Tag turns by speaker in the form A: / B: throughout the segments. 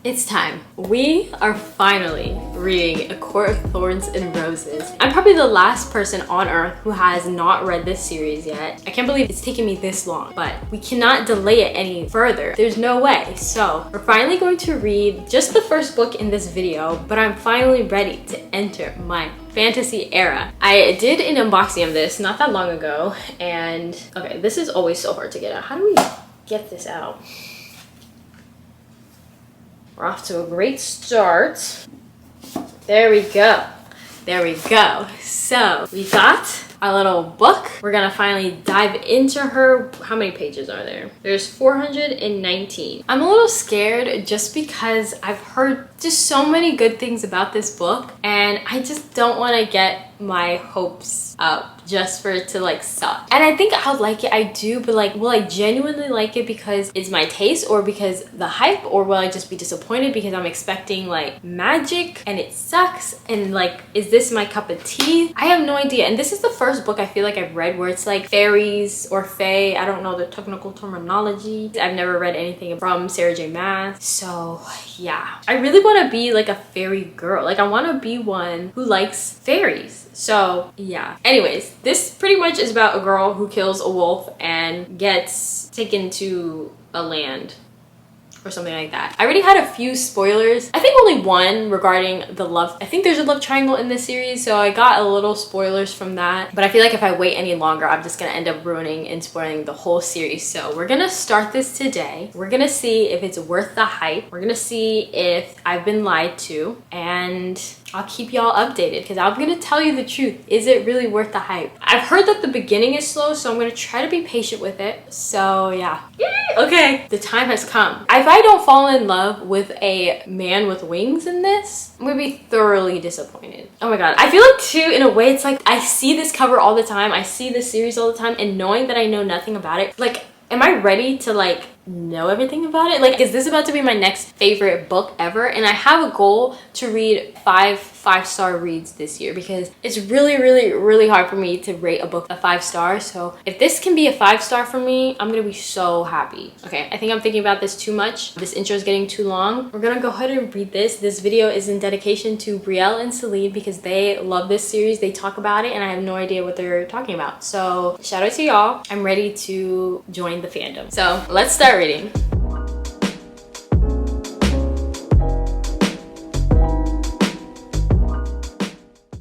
A: It's time. We are finally reading A Court of Thorns and Roses. I'm probably the last person on earth who has not read this series yet. I can't believe it's taken me this long, but we cannot delay it any further. There's no way. So we're finally going to read just the first book in this video, but I'm finally ready to enter my fantasy era. I did an unboxing of this not that long ago, and okay, this is always so hard to get out. How do we get this out? We're off to a great start. There we go. There we go. So we got our little book. We're gonna finally dive into her. How many pages are there? There's 419. I'm a little scared just because I've heard just so many good things about this book, and I just don't want to get my hopes up just for it to like suck. And I think I'll like it, I do, but like, will I genuinely like it because it's my taste, or because the hype, or will I just be disappointed because I'm expecting like magic and it sucks, and like, is this my cup of tea? I have no idea. And this is the first book I feel like I've read where it's like fairies or fae. I don't know the technical terminology. I've never read anything from Sarah J Maas. So yeah, I really want to be like a fairy girl. Like, I want to be one who likes fairies. So yeah, anyways, this pretty much is about a girl who kills a wolf and gets taken to a land or something like that. I already had a few spoilers. I think only one regarding the love. I think there's a love triangle in this series, so I got a little spoilers from that. But I feel like if I wait any longer, I'm just gonna end up ruining and spoiling the whole series. So we're gonna start this today. We're gonna see if it's worth the hype. We're gonna see if I've been lied to, and I'll keep y'all updated because I'm gonna tell you the truth. Is it really worth the hype? I've heard that the beginning is slow, so I'm gonna try to be patient with it. So yeah. Yay! Okay, the time has come. If I don't fall in love with a man with wings in this, I'm gonna be thoroughly disappointed. Oh my god. I feel like too, in a way, it's like I see this cover all the time. I see this series all the time, and knowing that I know nothing about it, like, am I ready to like know everything about it? Like, is this about to be my next favorite book ever? And I have a goal to read five-star reads this year because it's really hard for me to rate a book a 5-star. So if this can be a 5-star for me, I'm gonna be so happy. Okay, I think I'm thinking about this too much. This intro is getting too long. We're gonna go ahead and read this. This video is in dedication to Brielle and Celine because they love this series. They talk about it and I have no idea what they're talking about. So shout out to y'all. I'm ready to join the fandom. So let's start reading.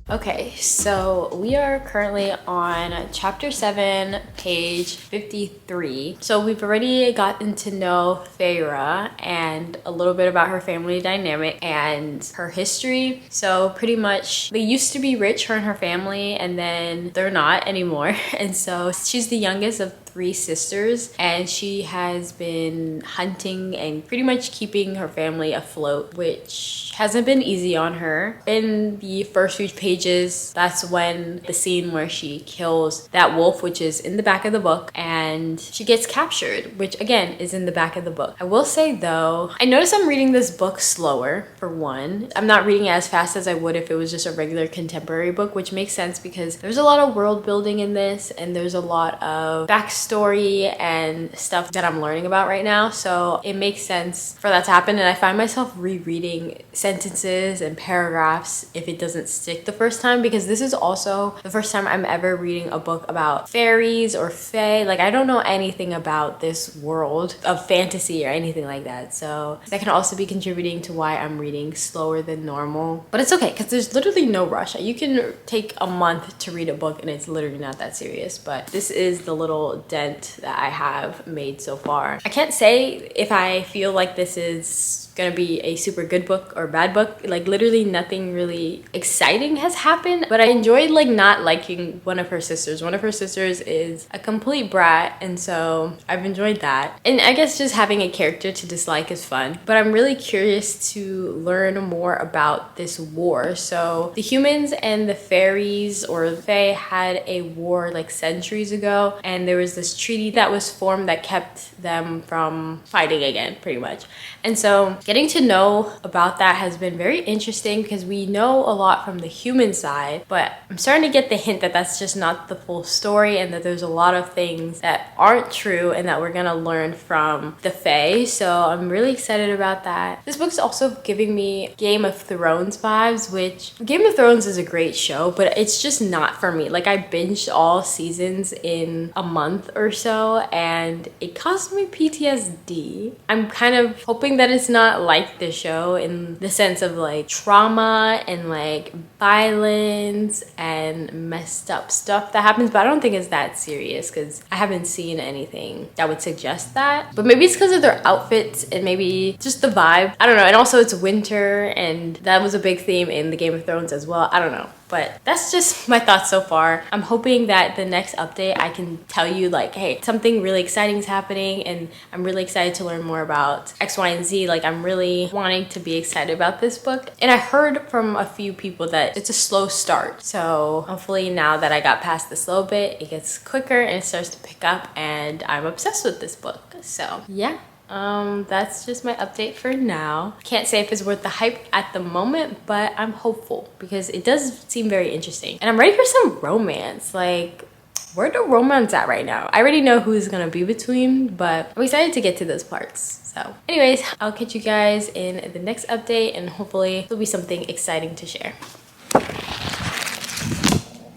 A: Okay, so we are currently on chapter 7, page 53. So we've already gotten to know Feyre and a little bit about her family dynamic and her history. So pretty much they used to be rich, her and her family, and then they're not anymore. And so she's the youngest of 3 sisters, and she has been hunting and pretty much keeping her family afloat, which hasn't been easy on her. In the first few pages, that's when the scene where she kills that wolf, which is in the back of the book, and she gets captured, which again is in the back of the book. I will say though, I notice I'm reading this book slower for one. I'm not reading as fast as I would if it was just a regular contemporary book, which makes sense because there's a lot of world building in this, and there's a lot of backstory and stuff that I'm learning about right now. So it makes sense for that to happen, and I find myself rereading sentences and paragraphs if it doesn't stick the first time, because this is also the first time I'm ever reading a book about fairies or fae. Like, I don't know anything about this world of fantasy or anything like that, so that can also be contributing to why I'm reading slower than normal. But it's okay because there's literally no rush. You can take a month to read a book and it's literally not that serious, but this is the little dent that I have made so far. I can't say if I feel like this is gonna be a super good book or bad book. Like, literally nothing really exciting has happened, but I enjoyed like not liking one of her sisters. One of her sisters is a complete brat, and so I've enjoyed that. And I guess just having a character to dislike is fun, but I'm really curious to learn more about this war. So the humans and the fairies or the fae had a war like centuries ago, and there was this treaty that was formed that kept them from fighting again, pretty much. And so getting to know about that has been very interesting because we know a lot from the human side, but I'm starting to get the hint that that's just not the full story and that there's a lot of things that aren't true and that we're gonna learn from the Fae. So I'm really excited about that. This book's also giving me Game of Thrones vibes, which Game of Thrones is a great show, but it's just not for me. Like, I binged all seasons in a month or so and it caused me PTSD. I'm kind of hoping that it's not like the show in the sense of like trauma and like violence and messed up stuff that happens, but I don't think it's that serious because I haven't seen anything that would suggest that. But maybe it's because of their outfits and maybe just the vibe. I don't know. And also it's winter and that was a big theme in the Game of Thrones as well. I don't know. But that's just my thoughts so far. I'm hoping that the next update I can tell you like, hey, something really exciting is happening and I'm really excited to learn more about X, Y, and Z. Like, I'm really wanting to be excited about this book. And I heard from a few people that it's a slow start. So hopefully now that I got past the slow bit, it gets quicker and it starts to pick up and I'm obsessed with this book. So yeah. That's just my update for now. Can't say if it's worth the hype at the moment, but I'm hopeful because it does seem very interesting. And I'm ready for some romance. Like, where the romance at right now? I already know who's gonna be between, but I'm excited to get to those parts. So anyways, I'll catch you guys in the next update and hopefully there'll be something exciting to share.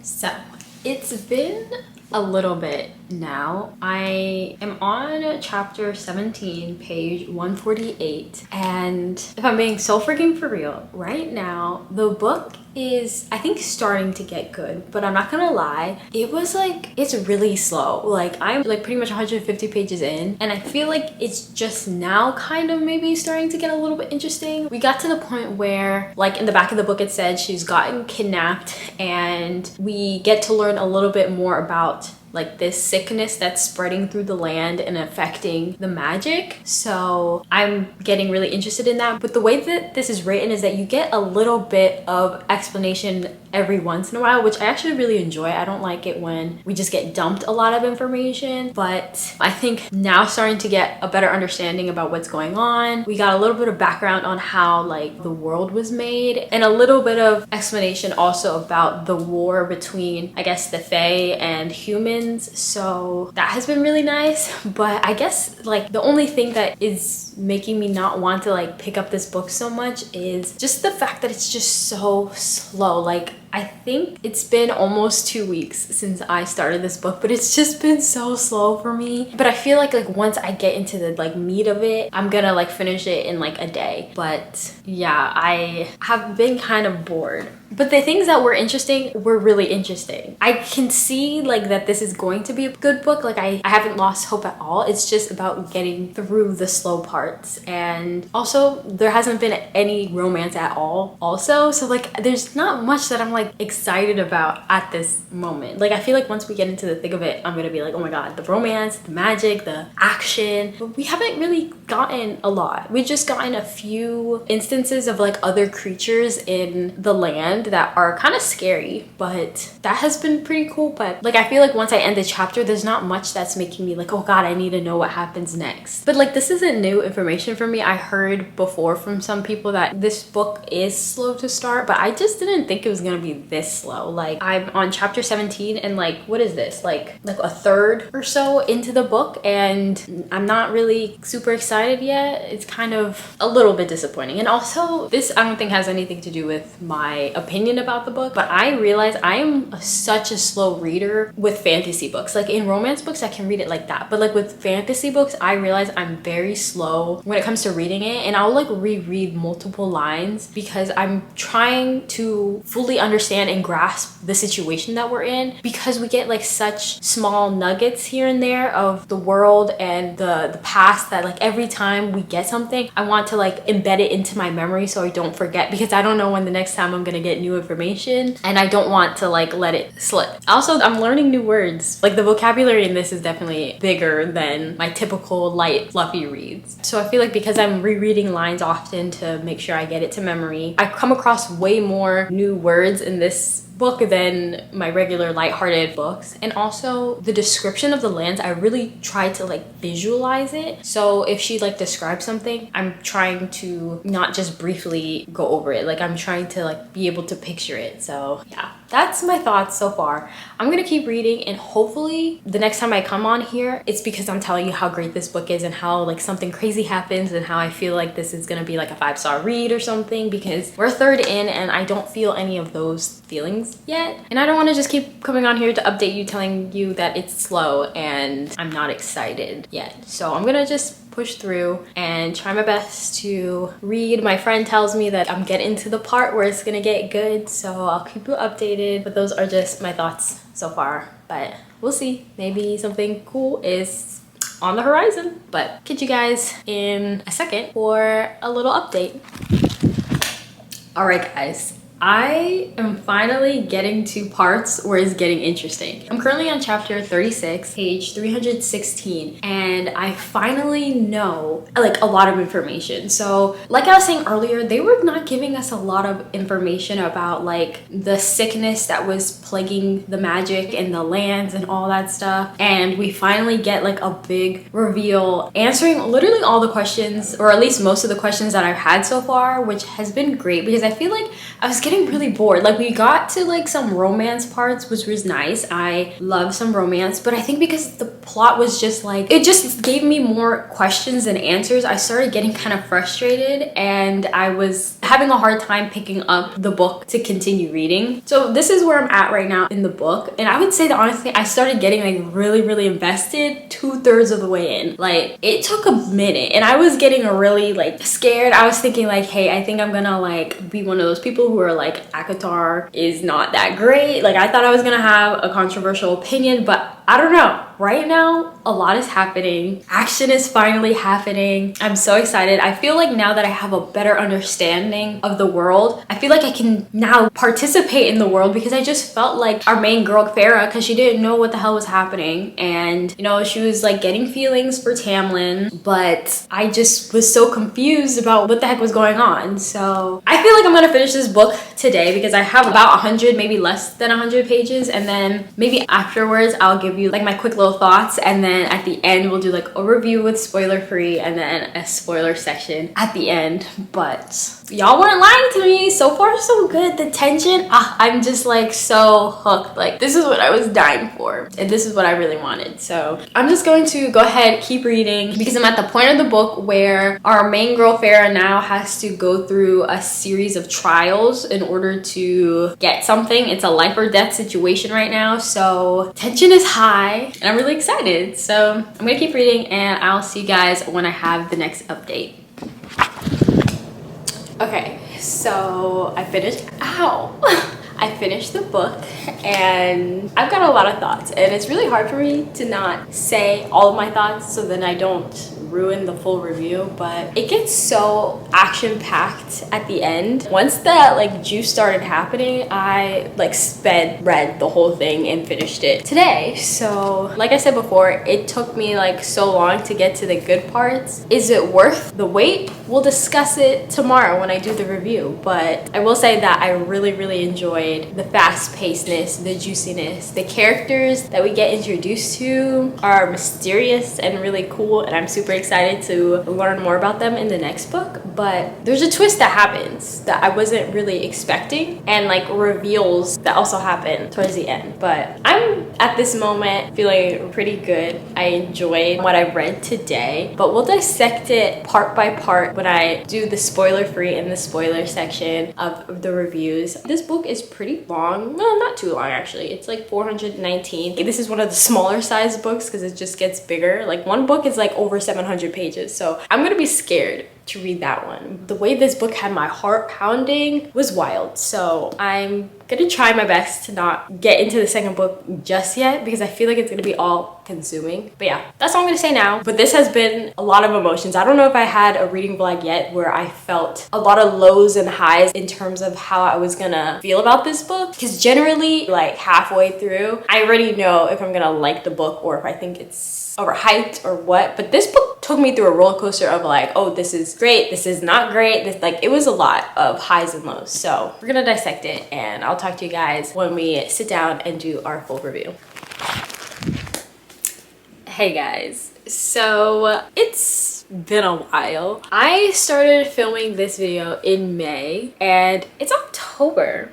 A: So it's been a little bit now. I am on chapter 17, page 148, and if I'm being so freaking for real, right now the book is, I think, starting to get good, but I'm not gonna lie, it was like, it's really slow. Like, I'm like pretty much 150 pages in and I feel like it's just now kind of maybe starting to get a little bit interesting. We got to the point where, like, in the back of the book it said she's gotten kidnapped and we get to learn a little bit more about like this sickness that's spreading through the land and affecting the magic. So I'm getting really interested in that. But the way that this is written is that you get a little bit of explanation every once in a while, which I actually really enjoy. I don't like it when we just get dumped a lot of information, but I think now starting to get a better understanding about what's going on. We got a little bit of background on how like the world was made and a little bit of explanation also about the war between, I guess, the Fae and humans. So that has been really nice. But I guess like the only thing that is making me not want to like pick up this book so much is just the fact that it's just so slow. Like, I think it's been almost 2 weeks since I started this book, but it's just been so slow for me. But I feel like once I get into the like meat of it, I'm gonna like finish it in like a day. But yeah, I have been kind of bored. But the things that were interesting were really interesting. I can see like that this is going to be a good book. Like, I haven't lost hope at all. It's just about getting through the slow parts. And also there hasn't been any romance at all also. So like there's not much that I'm like excited about at this moment. Like, I feel like once we get into the thick of it, I'm gonna be like, oh my god, the romance, the magic, the action. But we haven't really gotten a lot. We've just gotten a few instances of like other creatures in the land that are kind of scary, but that has been pretty cool. But like, I feel like once I end the chapter, there's not much that's making me like, oh god, I need to know what happens next. But like, this isn't new information for me. I heard before from some people that this book is slow to start, but I just didn't think it was gonna be this slow. Like, I'm on chapter 17 and like, what is this, like a third or so into the book, and I'm not really super excited yet. It's kind of a little bit disappointing. And also, this I don't think has anything to do with my opinion about the book, but I realize I am such a slow reader with fantasy books. Like, in romance books I can read it like that, but like with fantasy books I realize I'm very slow when it comes to reading it, and I'll like reread multiple lines because I'm trying to fully understand and grasp the situation that we're in, because we get like such small nuggets here and there of the world and the past that like every time we get something, I want to like embed it into my memory so I don't forget, because I don't know when the next time I'm gonna get new information and I don't want to like let it slip. Also, I'm learning new words. Like, the vocabulary in this is definitely bigger than my typical light fluffy reads. So I feel like because I'm rereading lines often to make sure I get it to memory, I come across way more new words in this book than my regular lighthearted books. And also the description of the lands, I really try to like visualize it. So if she like describes something, I'm trying to not just briefly go over it. Like I'm trying to like be able to picture it. So yeah, that's my thoughts so far. I'm gonna keep reading, and hopefully the next time I come on here, it's because I'm telling you how great this book is and how like something crazy happens and how I feel like this is gonna be like a 5-star read or something, because we're third in and I don't feel any of those feelings yet. And I don't want to just keep coming on here to update you, telling you that it's slow and I'm not excited yet. So I'm gonna just push through and try my best to read. My friend tells me that I'm getting to the part where it's gonna get good, so I'll keep you updated. But those are just my thoughts so far, but we'll see. Maybe something cool is on the horizon. But catch you guys in a second for a little update. All right, guys. I am finally getting to parts where it's getting interesting. I'm currently on chapter 36, page 316, and I finally know like a lot of information. So like I was saying earlier, they were not giving us a lot of information about like the sickness that was plaguing the magic and the lands and all that stuff. And we finally get like a big reveal answering literally all the questions, or at least most of the questions that I've had so far, which has been great because I feel like I was getting really bored. Like we got to like some romance parts, which was nice. I love some romance, but I think because the plot was just like, it just gave me more questions than answers, I started getting kind of frustrated and I was having a hard time picking up the book to continue reading. So this is where I'm at right now in the book. And I would say that honestly, I started getting like really invested 2/3 of the way in. Like it took a minute and I was getting really like scared. I was thinking like, hey, I think I'm gonna like be one of those people who are like, ACOTAR is not that great. Like I thought I was gonna have a controversial opinion, but I don't know. Right now, a lot is happening. Action is finally happening. I'm so excited. I feel like now that I have a better understanding of the world, I feel like I can now participate in the world, because I just felt like our main girl, Farah, because she didn't know what the hell was happening. And, you know, she was like getting feelings for Tamlin, but I just was so confused about what the heck was going on. So I feel like I'm gonna finish this book today because I have about 100, maybe less than 100 pages. And then maybe afterwards, I'll give you like my quick little thoughts, and then at the end we'll do like a review with spoiler free and then a spoiler section at the end. But y'all weren't lying to me. So far so good. The tension, I'm just like so hooked. Like this is what I was dying for and this is what I really wanted. So I'm just going to go ahead, keep reading, because I'm at the point of the book where our main girl Farah now has to go through a series of trials in order to get something. It's a life or death situation right now, so tension is high and I'm really excited. So I'm gonna keep reading and I'll see you guys when I have the next update. Okay, so I finished, I finished the book and I've got a lot of thoughts, and it's really hard for me to not say all of my thoughts so then I don't ruin the full review. But it gets so action-packed at the end. Once that like juice started happening, I like read the whole thing and finished it today. So like I said before, it took me like so long to get to the good parts. Is it worth the wait? We'll discuss it tomorrow when I do the review. But I will say that I really enjoyed the fast-pacedness, the juiciness. The characters that we get introduced to are mysterious and really cool, and I'm super excited to learn more about them in the next book. But there's a twist that happens that I wasn't really expecting, and like reveals that also happen towards the end. But I'm at this moment feeling pretty good. I enjoyed what I read today, but we'll dissect it part by part when I do the spoiler free and the spoiler section of the reviews. This book is pretty long. No, not too long actually. It's like 419. This is one of the smaller size books because it just gets bigger. Like one book is like over 700 pages, so I'm gonna be scared to read that one. The way this book had my heart pounding was wild, so I'm gonna try my best to not get into the second book just yet because I feel like it's gonna be all consuming. But yeah, that's all I'm gonna say now. But this has been a lot of emotions. I don't know if I had a reading vlog yet where I felt a lot of lows and highs in terms of how I was gonna feel about this book, because generally like halfway through I already know if I'm gonna like the book or if I think it's overhyped or what. But this book book took me through a roller coaster of like, oh, this is great, this is not great. This, like, it was a lot of highs and lows. So we're gonna dissect it, and I'll talk to you guys when we sit down and do our full review. Hey guys, so it's been a while. I started filming this video in May and it's October.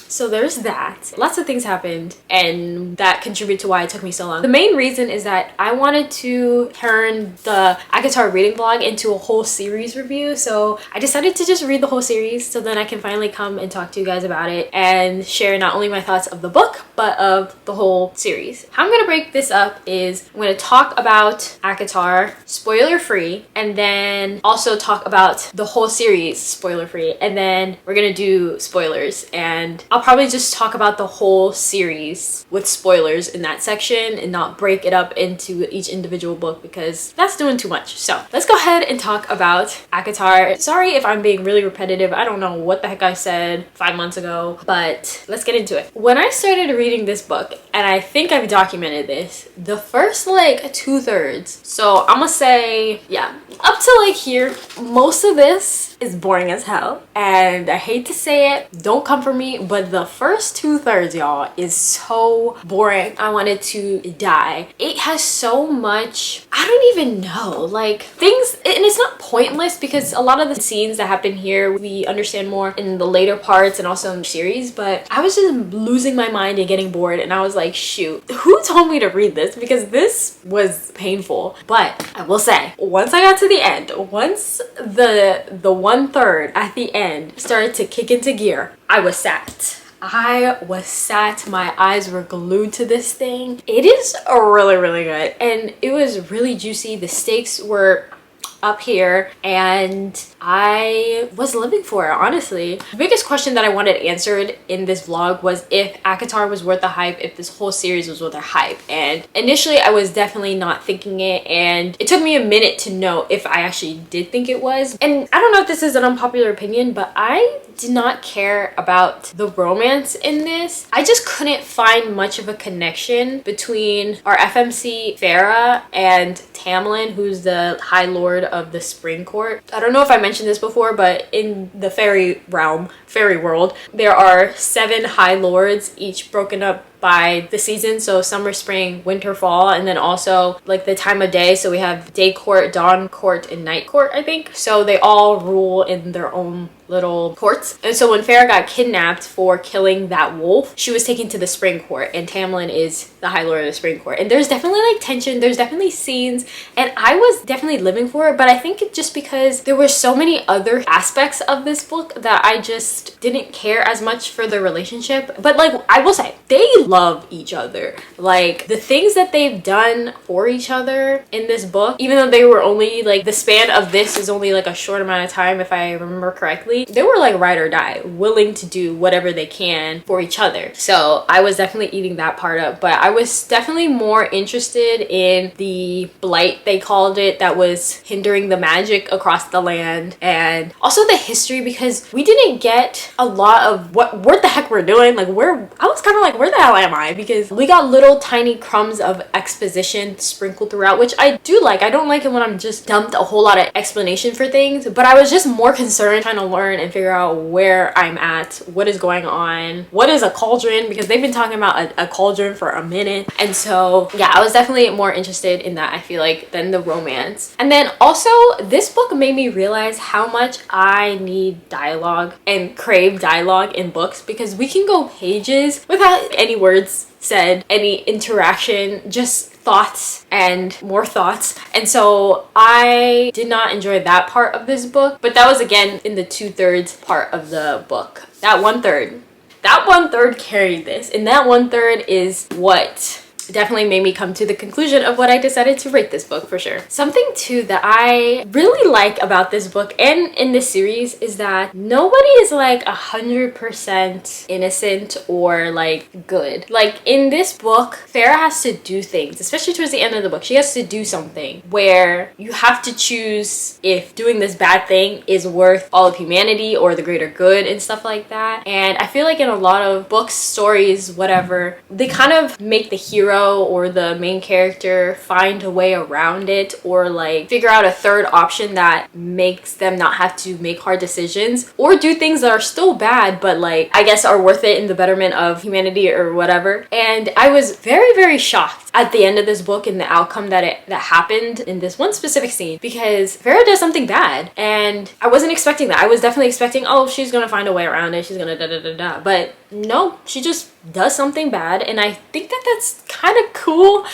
A: So there's that. Lots of things happened and that contributed to why it took me so long. The main reason is that I wanted to turn the ACOTAR reading vlog into a whole series review. So I decided to just read the whole series so then I can finally come and talk to you guys about it and share not only my thoughts of the book, but of the whole series. How I'm gonna break this up is I'm gonna talk about ACOTAR spoiler free, and then also talk about the whole series spoiler free, and then we're gonna do spoilers, and I'll probably just talk about the whole series with spoilers in that section and not break it up into each individual book because that's doing too much. So let's go ahead and talk about ACOTAR. Sorry if I'm being really repetitive. I don't know what the heck I said 5 months ago, but let's get into it. When I started reading this book, and I think I've documented this, the first like 2/3, so I'm gonna say, yeah, up to like here, most of this is boring as hell, and I hate to say it, don't come for me, but the first 2/3, y'all, is so boring. I wanted to die. It has so much, I don't even know, like things, and it's not pointless because a lot of the scenes that happen here we understand more in the later parts and also in the series, but I was just losing my mind and getting bored, and I was like, shoot, who told me to read this? Because this was painful. But I will say, once I got to the end, once the 1/3 at the end started to kick into gear, I was sat. My eyes were glued to this thing. It is really good, and it was really juicy. The stakes were up here and I was living for it, honestly. The biggest question that I wanted answered in this vlog was if ACOTAR was worth the hype, if this whole series was worth the hype. And initially I was definitely not thinking it, and it took me a minute to know if I actually did think it was. And I don't know if this is an unpopular opinion, but I did not care about the romance in this. I just couldn't find much of a connection between our FMC Farah and Tamlin, who's the High Lord of the Spring Court. I don't know if I mentioned this before, but in the fairy realm, fairy world, there are 7 High Lords, each broken up by the season, so summer, spring, winter, fall, and then also like the time of day. So we have day court, dawn court, and night court, I think. So they all rule in their own little courts. And so when Farah got kidnapped for killing that wolf, she was taken to the spring court, and Tamlin is the High Lord of the Spring Court. And there's definitely like tension, there's definitely scenes, and I was definitely living for it, but I think just because there were so many other aspects of this book that I just didn't care as much for the relationship. But like, I will say, they love each other. Like, the things that they've done for each other in this book, even though they were only like, the span of this is only like a short amount of time if I remember correctly, they were like ride or die, willing to do whatever they can for each other. So I was definitely eating that part up, but I was definitely more interested in the blight, they called it, that was hindering the magic across the land, and also the history, because we didn't get a lot of what the heck we're doing. Like, I was kind of like, where the hell am I? Because we got little tiny crumbs of exposition sprinkled throughout, which I do like. I don't like it when I'm just dumped a whole lot of explanation for things, but I was just more concerned trying to learn and figure out where I'm at, what is going on, what is a cauldron, because they've been talking about a cauldron for a minute. And so yeah, I was definitely more interested in that, I feel like, than the romance. And then also, this book made me realize how much I need dialogue and crave dialogue in books, because we can go pages without any words said, any interaction, just thoughts and more thoughts. And so I did not enjoy that part of this book, but that was again in the 2/3 part of the book. That 1/3 carried this, and that 1/3 is what definitely made me come to the conclusion of what I decided to rate this book, for sure. Something too that I really like about this book and in this series is that nobody is like 100% innocent or like good. Like, in this book, Farah has to do things, especially towards the end of the book. She has to do something where you have to choose if doing this bad thing is worth all of humanity or the greater good and stuff like that. And I feel like in a lot of books, stories, whatever, they kind of make the hero hero or the main character find a way around it, or like figure out a third option that makes them not have to make hard decisions or do things that are still bad but like I guess are worth it in the betterment of humanity or whatever. And I was very, very shocked at the end of this book and the outcome that happened in this one specific scene, because Farah does something bad and I wasn't expecting that. I was definitely expecting, oh, she's gonna find a way around it, she's gonna da da da da, but no, she just does something bad. And I think that that's kind of cool,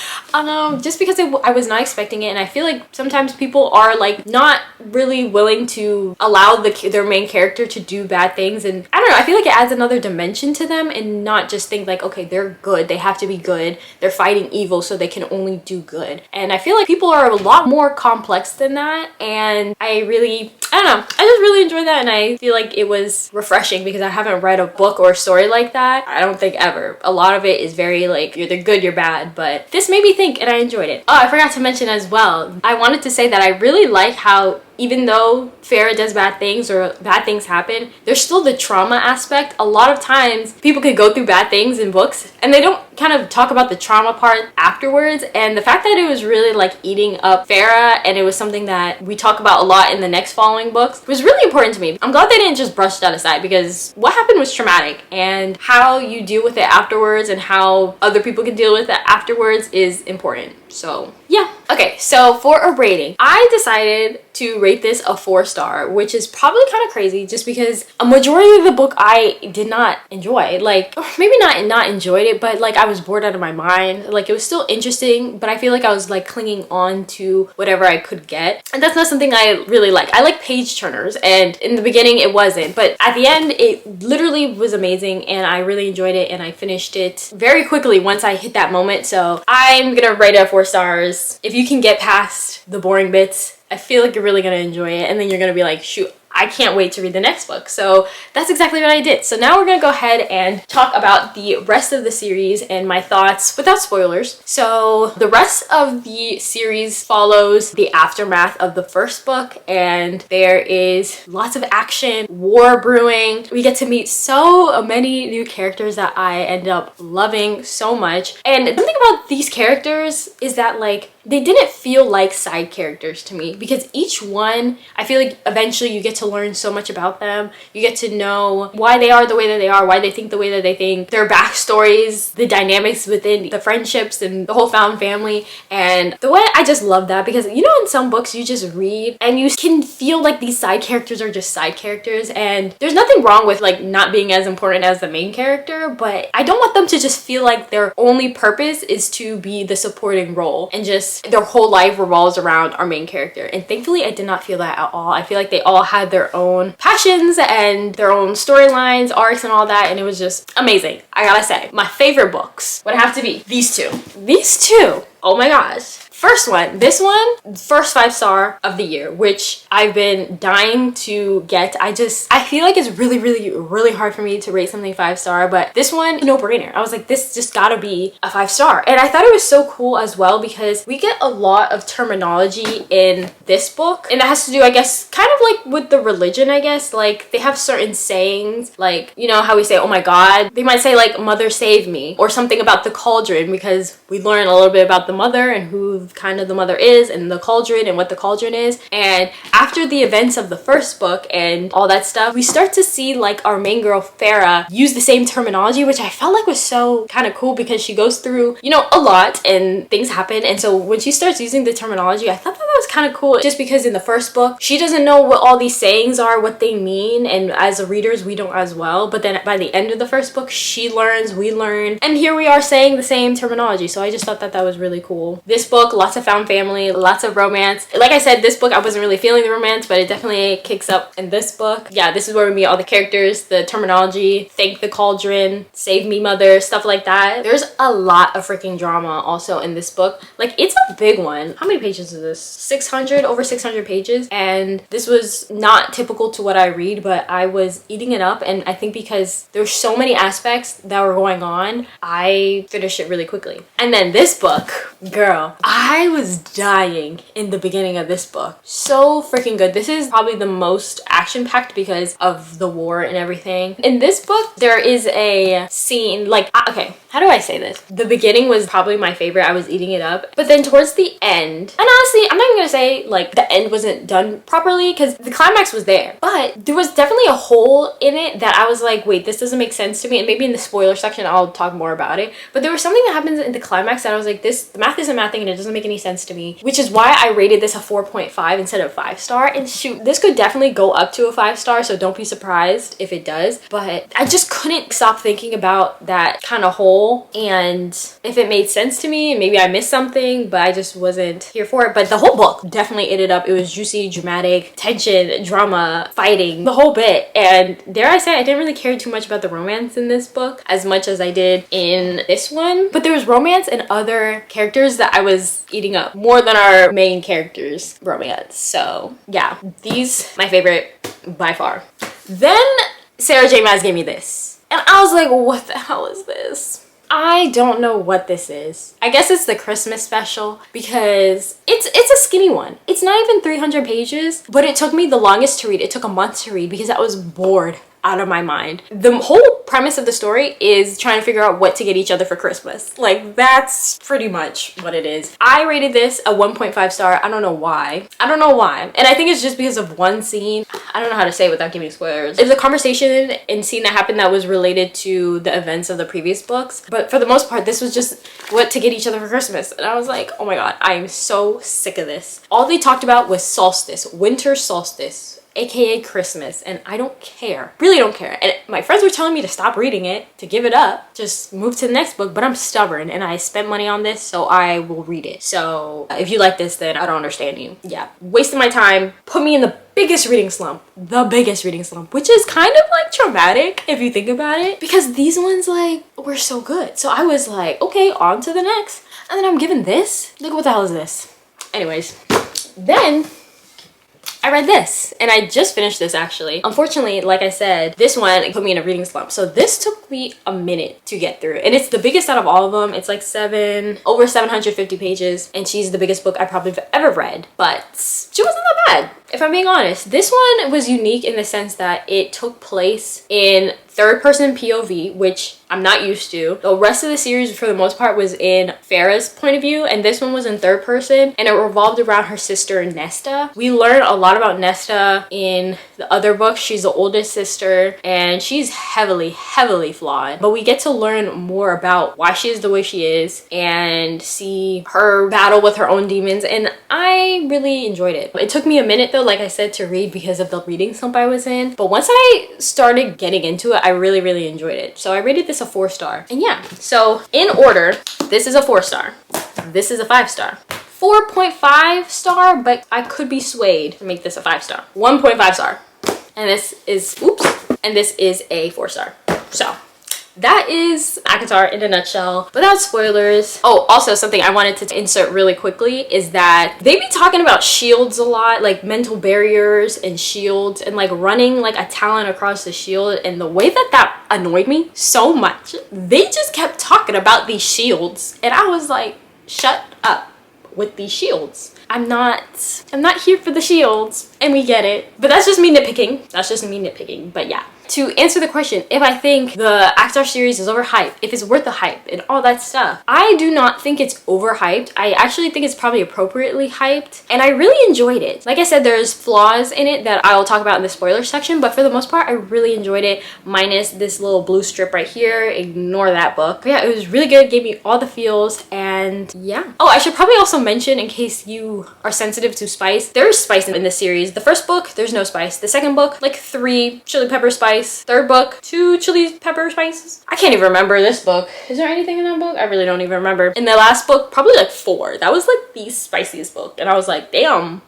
A: just because I was not expecting it. And I feel like sometimes people are like not really willing to allow their main character to do bad things, and I don't know, I feel like it adds another dimension to them and not just think like, okay, they're good, they have to be good, they're fighting evil so they can only do good. And I feel like people are a lot more complex than that, and I don't know, I just really enjoyed that. And I feel like it was refreshing because I haven't read a book or a story like that, I don't think, ever. A lot of it is very like you're either good, you're bad, but this made me think and I enjoyed it. Oh, I forgot to mention as well, I wanted to say that I really like how even though Farah does bad things or bad things happen, there's still the trauma aspect. A lot of times people can go through bad things in books and they don't kind of talk about the trauma part afterwards, and the fact that it was really like eating up Farah and it was something that we talk about a lot in the next following books was really important to me. I'm glad they didn't just brush that aside, because what happened was traumatic, and how you deal with it afterwards and how other people can deal with it afterwards is important. So yeah. Okay, so for a rating, I decided to rate this a 4-star, which is probably kind of crazy just because a majority of the book I did not enjoy. Like, maybe not enjoyed it, but like I was bored out of my mind. Like, it was still interesting, but I feel like I was like clinging on to whatever I could get. And that's not something I really like. I like page turners, and in the beginning it wasn't, but at the end it literally was amazing and I really enjoyed it, and I finished it very quickly once I hit that moment. So I'm gonna rate it a 4 stars. If you can get past the boring bits, I feel like you're really gonna enjoy it, and then you're gonna be like, shoot, I can't wait to read the next book. So that's exactly what I did. So now we're gonna go ahead and talk about the rest of the series and my thoughts without spoilers. So the rest of the series follows the aftermath of the first book, and there is lots of action, war brewing. We get to meet so many new characters that I end up loving so much. And something about these characters is that like they didn't feel like side characters to me, because each one, I feel like eventually you get to learn so much about them. You get to know why they are the way that they are, why they think the way that they think, their backstories, the dynamics within the friendships and the whole found family. And the way I just love that, because you know in some books you just read and you can feel like these side characters are just side characters, and there's nothing wrong with like not being as important as the main character, but I don't want them to just feel like their only purpose is to be the supporting role and just their whole life revolves around our main character. And thankfully I did not feel that at all. I feel like they all had their own passions and their own storylines, arcs, and all that, and it was just amazing. I gotta say, my favorite books would have to be these two. These two, oh my gosh. First one, this one, first 5-star of the year, which I've been dying to get. I feel like it's really hard for me to rate something 5-star, but this one, no brainer. I was like, this just gotta be a 5-star. And I thought it was so cool as well because we get a lot of terminology in this book, and that has to do, I guess, kind of like with the religion, I guess. Like, they have certain sayings, like, you know how we say, oh my God? They might say like, mother save me, or something about the cauldron, because we learn a little bit about the mother and who kind of the mother is, and the cauldron and what the cauldron is. And after the events of the first book and all that stuff, we start to see like our main girl Farah use the same terminology, which I felt like was so kind of cool because she goes through, you know, a lot and things happen. And so when she starts using the terminology, I thought that was kind of cool, just because in the first book she doesn't know what all these sayings are, what they mean, and as readers we don't as well. But then by the end of the first book she learns, we learn, and here we are saying the same terminology. So I just thought that that was really cool. This book, lots of found family, lots of romance. Like I said, this book I wasn't really feeling the romance, but it definitely kicks up in this book. Yeah, this is where we meet all the characters, the terminology, thank the cauldron, save me mother, stuff like that. There's a lot of freaking drama also in this book. Like, it's a big one. How many pages is this? over 600 pages, and this was not typical to what I read, but I was eating it up, and I think because there's so many aspects that were going on, I finished it really quickly. And then this book, girl, I was dying in the beginning of this book. So freaking good. This is probably the most action-packed because of the war and everything. In this book, there is a scene, like, okay, how do I say this? The beginning was probably my favorite. I was eating it up. But then towards the end, and honestly, I'm not even gonna say like the end wasn't done properly because the climax was there. But there was definitely a hole in it that I was like, wait, this doesn't make sense to me. And maybe in the spoiler section, I'll talk more about it. But there was something that happens in the climax that I was like, the math isn't mathing and it doesn't make any sense to me. Which is why I rated this a 4.5 instead of 5-star. And shoot, this could definitely go up to a 5-star, so don't be surprised if it does. But I just couldn't stop thinking about that kind of hole and if it made sense to me. Maybe I missed something, but I just wasn't here for it. But the whole book definitely ate it up. It was juicy, dramatic, tension, drama, fighting, the whole bit. And dare I say, I didn't really care too much about the romance in this book as much as I did in this one. But there was romance and other characters that I was eating up more than our main character's romance. So yeah, these my favorite by far. Then Sarah J Maas gave me this, and I was like, what the hell is this? I don't know what this is. I guess it's the Christmas special because it's a skinny one. It's not even 300 pages, but it took me the longest to read. It took a month to read because I was bored out of my mind. The whole premise of the story is trying to figure out what to get each other for Christmas. Like, that's pretty much what it is. I rated this a 1.5 star. I don't know why. I don't know why. And I think it's just because of one scene. I don't know how to say it without giving spoilers. It was a conversation and scene that happened that was related to the events of the previous books. But for the most part, this was just what to get each other for Christmas. And I was like, oh my God, I am so sick of this. All they talked about was solstice, winter solstice, aka Christmas, and I don't care, really don't care. And my friends were telling me to stop reading it, to give it up, just move to the next book, but I'm stubborn and I spent money on this, so I will read it. So if you like this, then I don't understand you. Yeah, wasting my time, put me in the biggest reading slump, which is kind of like traumatic if you think about it, because these ones like were so good. So I was like, okay, on to the next, and then I'm given this. Like, what the hell is this? Anyways, then I read this, and I just finished this actually. Unfortunately, like I said, this one put me in a reading slump. So this took me a minute to get through, and it's the biggest out of all of them. It's like over 750 pages, and she's the biggest book I probably have ever read, but she wasn't that bad, if I'm being honest. This one was unique in the sense that it took place in third-person POV, which I'm not used to. The rest of the series, for the most part, was in Farah's point of view, and this one was in third person, and it revolved around her sister, Nesta. We learn a lot about Nesta in the other book. She's the oldest sister, and she's heavily, heavily flawed. But we get to learn more about why she is the way she is and see her battle with her own demons, and I really enjoyed it. It took me a minute, though, like I said, to read because of the reading slump I was in. But once I started getting into it, I really, really enjoyed it. So I rated this a 4-star. And yeah, so in order, this is a 4-star. This is a 5-star. 4.5 star, but I could be swayed to make this a 5-star. 1.5 star. And this is, oops, and this is a 4-star. So that is ACOTAR in a nutshell, without spoilers. Oh, also something I wanted to insert really quickly is that they be talking about shields a lot, like mental barriers and shields, and like running like a talon across the shield. And the way that annoyed me so much, they just kept talking about these shields, and I was like, shut up with these shields. I'm not here for the shields, and we get it. But that's just me nitpicking. But yeah, to answer the question, if I think the ACOTAR series is overhyped, if it's worth the hype and all that stuff, I do not think it's overhyped. I actually think it's probably appropriately hyped, and I really enjoyed it. Like I said, there's flaws in it that I will talk about in the spoiler section, but for the most part, I really enjoyed it, minus this little blue strip right here. Ignore that book. But yeah, it was really good, gave me all the feels, and yeah. Oh, I should probably also mention, in case you are sensitive to spice, there's spice in this series. The first book, there's no spice. The second book, like 3 chili pepper spice. Third book, 2 chili pepper spices. I can't even remember this book. Is there anything in that book? I really don't even remember. In the last book, probably like 4. That was like the spiciest book, and I was like, damn,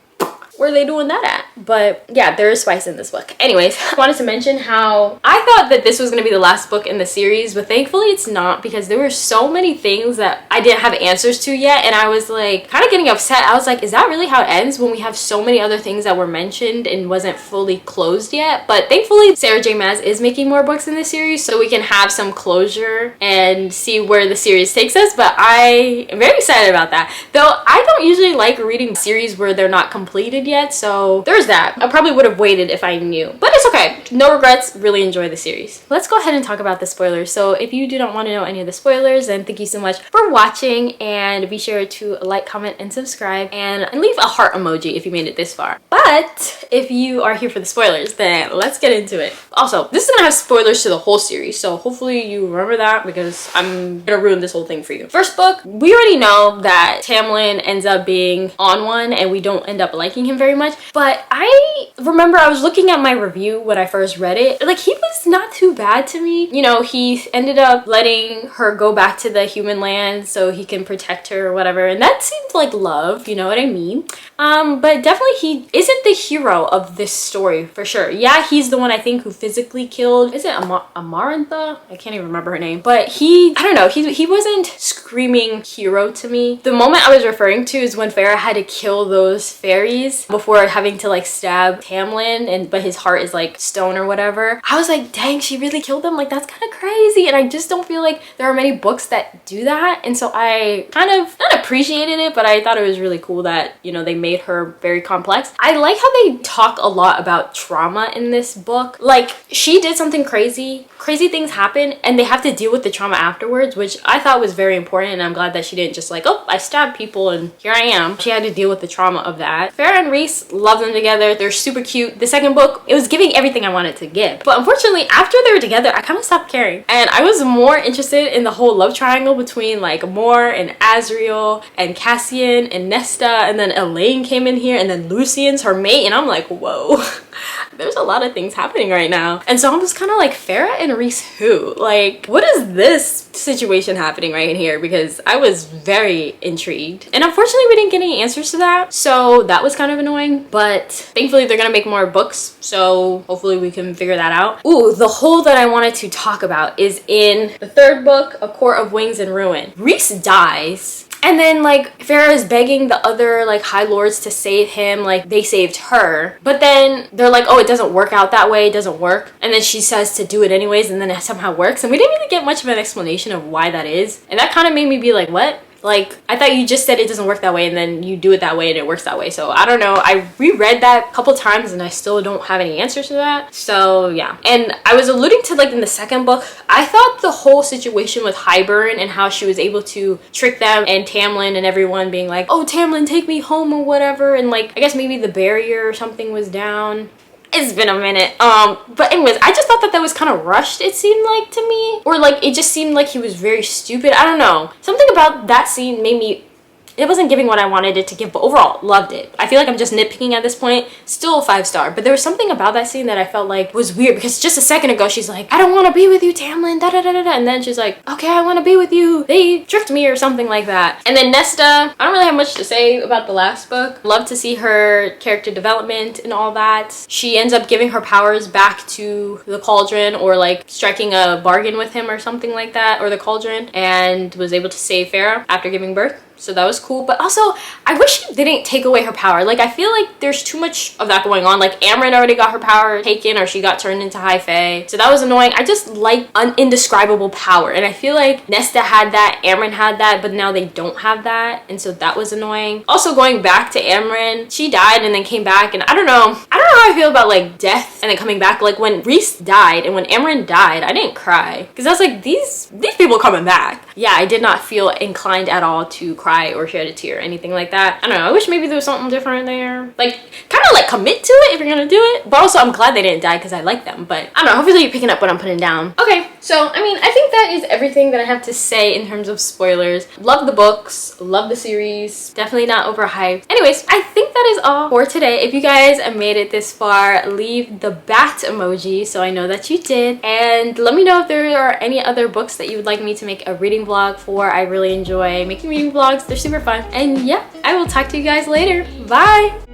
A: where are they doing that at? but yeah, there is spice in this book. Anyways, I wanted to mention how I thought that this was going to be the last book in the series, but thankfully it's not, because there were so many things that I didn't have answers to yet, and I was like kind of getting upset. I was like, is that really how it ends when we have so many other things that were mentioned and wasn't fully closed yet? But thankfully Sarah J Maas is making more books in this series, so we can have some closure and see where the series takes us. But I am very excited about that, though I don't usually like reading series where they're not completed yet, so there's that. I probably would have waited if I knew, but it's okay. No regrets. Really enjoy the series. Let's go ahead and talk about the spoilers. So if you do not want to know any of the spoilers, then thank you so much for watching, and be sure to like, comment, and subscribe, and leave a heart emoji if you made it this far. But if you are here for the spoilers, then let's get into it. Also, this is gonna have spoilers to the whole series, so hopefully you remember that, because I'm gonna ruin this whole thing for you. First book, we already know that Tamlin ends up being on one, and we don't end up liking him very much, but I remember I was looking at my review when I first read it. Like, he was not too bad to me. You know, he ended up letting her go back to the human land so he can protect her or whatever, and that seemed like love, you know what I mean? But definitely he isn't the hero of this story for sure. Yeah, he's the one I think who physically killed, is it Amarantha? I can't even remember her name, but I don't know, he wasn't screaming hero to me. The moment I was referring to is when Farah had to kill those fairies before having to like stab Tamlin, but his heart is like stone or whatever. I was like, dang, she really killed them? Like, that's kind of crazy. And I just don't feel like there are many books that do that, and so I kind of not appreciated it, but I thought it was really cool that, you know, they made her very complex. I like how they talk a lot about trauma in this book. Like, she did something crazy things happen, and they have to deal with the trauma afterwards, which I thought was very important, and I'm glad that she didn't just like, oh, I stabbed people and here I am. She had to deal with the trauma of that. Farah and Rhys, love them together. They're super cute. The second book, it was giving everything I wanted to give, but unfortunately after they were together, I kind of stopped caring, and I was more interested in the whole love triangle between like Mor and Azriel and Cassian and Nesta, and then Elaine came in here, and then Lucian's her mate, and I'm like, whoa. There's a lot of things happening right now. And so I'm just kind of like, Farah and Rhys who? Like, what is this situation happening right in here? Because I was very intrigued, and unfortunately we didn't get any answers to that, so that was kind of annoying. But thankfully they're gonna make more books, so hopefully we can figure that out. Ooh, the hole that I wanted to talk about is in the third book, A Court of Wings and Ruin. Rhys dies, and then like Farah is begging the other like high lords to save him, like they saved her, but then they're like, oh, it doesn't work out that way, it doesn't work, and then she says to do it anyways, and then it somehow works, and we didn't really get much of an explanation of why that is, and that kind of made me be like, what? Like, I thought you just said it doesn't work that way, and then you do it that way and it works that way. So I don't know. I reread that a couple times and I still don't have any answers to that. So yeah. And I was alluding to, like, in the second book, I thought the whole situation with Hybern and how she was able to trick them, and Tamlin and everyone being like, oh, Tamlin, take me home or whatever, and like, I guess maybe the barrier or something was down. It's been a minute. But anyways, I just thought that was kind of rushed, it seemed like to me. Or like, it just seemed like he was very stupid. I don't know. Something about that scene made me it wasn't giving what I wanted it to give, but overall, loved it. I feel like I'm just nitpicking at this point. Still a 5-star, but there was something about that scene that I felt like was weird, because just a second ago, she's like, I don't want to be with you, Tamlin, da-da-da-da-da, and then she's like, okay, I want to be with you. They tricked me or something like that. And then Nesta, I don't really have much to say about the last book. Love to see her character development and all that. She ends up giving her powers back to the Cauldron, or like striking a bargain with him or something like that, or the Cauldron, and was able to save Farah after giving birth. So that was cool. But also, I wish they didn't take away her power. Like, I feel like there's too much of that going on. Like, Amren already got her power taken, or she got turned into High Fae. So that was annoying. I just like indescribable power. And I feel like Nesta had that, Amren had that, but now they don't have that. And so that was annoying. Also, going back to Amren, she died and then came back. And I don't know how I feel about, like, death and then coming back. Like, when Rhys died and when Amren died, I didn't cry. Because I was like, these people coming back. Yeah, I did not feel inclined at all to cry or shed a tear or anything like that. I don't know. I wish maybe there was something different there. Like, kind of like commit to it if you're gonna do it. But also, I'm glad they didn't die because I like them. But I don't know. Hopefully you're picking up what I'm putting down. Okay, so I mean, I think that is everything that I have to say in terms of spoilers. Love the books. Love the series. Definitely not overhyped. Anyways, I think that is all for today. If you guys made it this far, leave the bat emoji so I know that you did. And let me know if there are any other books that you would like me to make a reading vlog for. I really enjoy making reading vlogs. They're super fun. And yeah, I will talk to you guys later. Bye!